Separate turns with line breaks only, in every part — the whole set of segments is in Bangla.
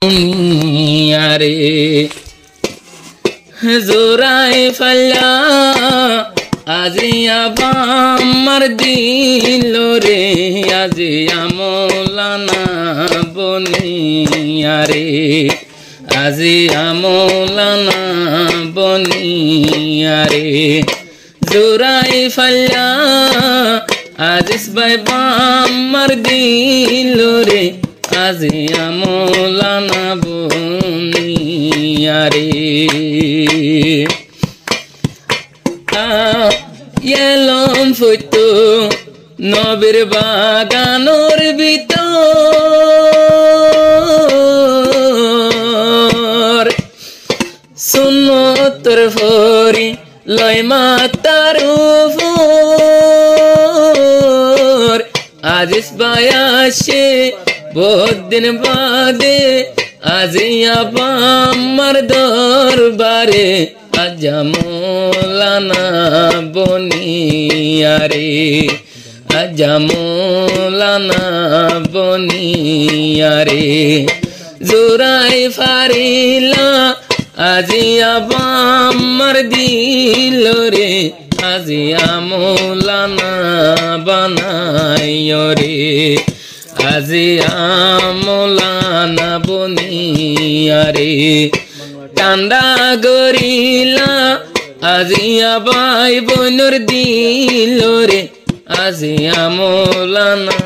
দুনিয়ারে জোরাই ফাল্লা আজিয়া আমার দিল রে আজিয়া মৌলানা বনিয়ারে আজিয়া মৌলানা বনিয়ারে জোরাই ফাল্লা আজিস ভাই আমার দিল রে আজিয়া মৌলানা বনিয়ারে এলম ফুটো নবীর বাগানোর ভিতর সুন্নতর ফরি লয় মাতার উপর আজিস বায়াসে বহুত দিন বাদে আজিয়া আমার দরবারে আজা মৌলানা বনিয়ারে আজা মৌলানা বনিয়ারে জোরাই ফারিলা আজিয়া আমার দিল রে আজিয়া মৌলানা বানাইও রে আজিয়া মৌলানা বনিয়ারে কান্দা গরিলা আজিয়া ভাই বোনর দিল রে আজিয়া মৌলানা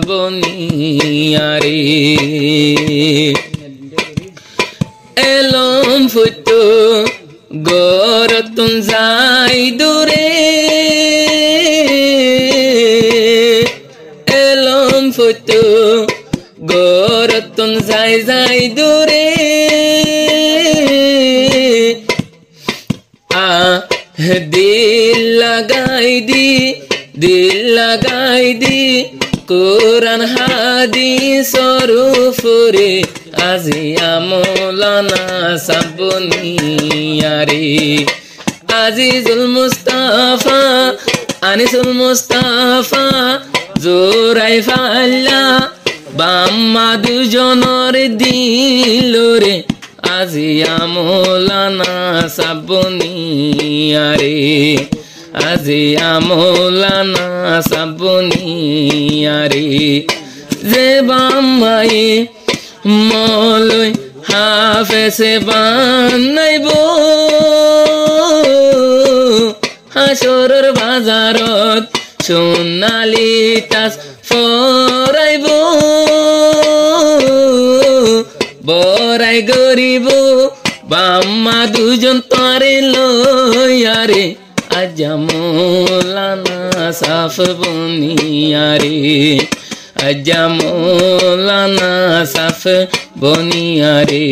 বনিয়ারে এলম ফুটো গরতুন যাই দূরে এলম ফুটো গরতুন যাই যাই দূরে দিল লাগাই দি কোরআন হাদিস রূপরে আজিয়া মৌলানা সাবনিয়ারে আজিজুল মুস্তাফা আনিসুল মুস্তাফা জোরাই ফাল্লা বাম্মা দুজনের দিল রে আজিয়া মৌলানা সাবনিয়ারে আজিয়া মৌলানা সাবনিয়ারে যে বাম্মাই মৌলই হাফেজে বানাইব হাসরের বাজারত সোনালি তাজ ফরাইব বড়াই গরিব বাম্মা দুজন তরে লয়ারে আজা মৌলানা সাফ বনিয়ারে আজা মৌলানা সাফ বনিয়ারে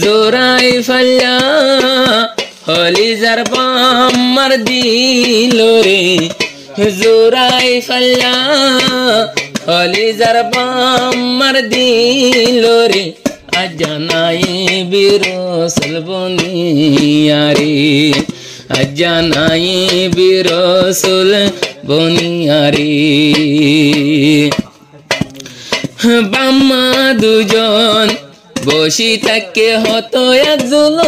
জোরাই ফাল্লা হলি যার বাম্মার দিল রে জোরাই ফাল্লা হলি যার বাম্মার দিল রে আজা নাই বিরসল বনিয়ারে আজা নাই বিরসল বনিয়ারে বাম্মা দুজন বসি থাকে হতো একজল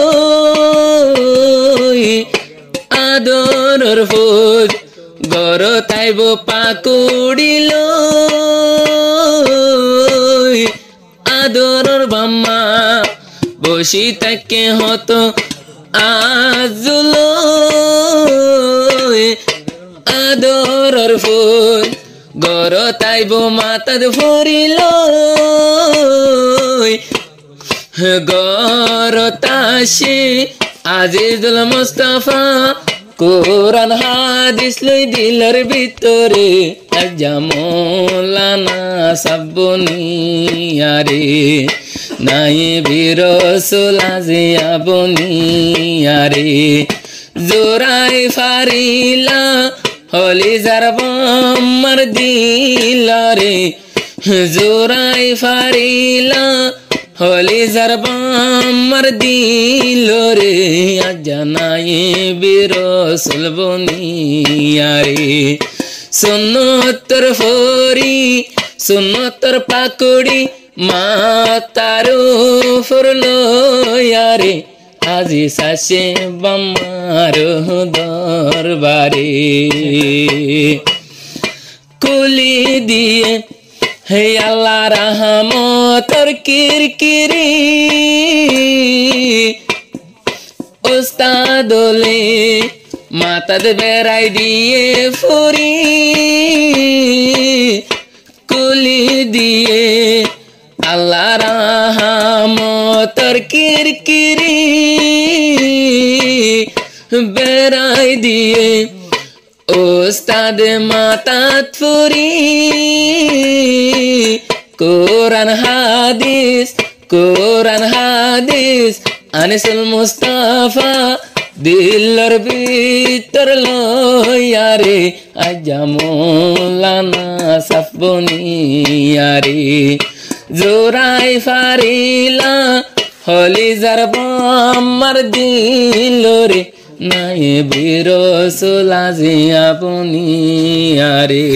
আদরের ফুল গর তাইব পাকুড়িল আদরের বাম্মা বসি থাকে হতো আজল আদরের ফুল গর তাইব মাতাদ ফরিল গর তাসে আজিজুল মুস্তাফা কোরআন হাদিস লই দিলর ভিতরে আজা মৌলানা সাবনিয়ারে নাই বিরসুল আজিয়া বনিয়ারে জোরাই ফারিলা হলি যার বাম্মার দিল রে জোরাই ফারিলা হলি যার বাম্মার দিল রে আজা নাই বিরসুল বনিয়ারে সুন্নতর ফরি সুন্নতর পাকুড়ি মাতারু ফুরলো ইয়ারে আজি সাসে বাম্মার দরবারে কুলি দিয়ে হে আল্লাহ রহমতর কিরকিরি উস্তাদলে মাতাদ বেড়াই দিয়ে ফুরি কুলি দিয়ে আল্লাহ রহমতর কিরকিরি বেড়াই দিয়ে উস্তাদ মাতাত ফুরি কোরআন হাদিস আনিসুল মুস্তাফা দিলর ভিতর লয়ারে আজা মৌলানা সাফবনিয়ারে জোরাই ফারিলা হলি জারবামার দিলরে নাই বিরসুল আজি আপনি আরে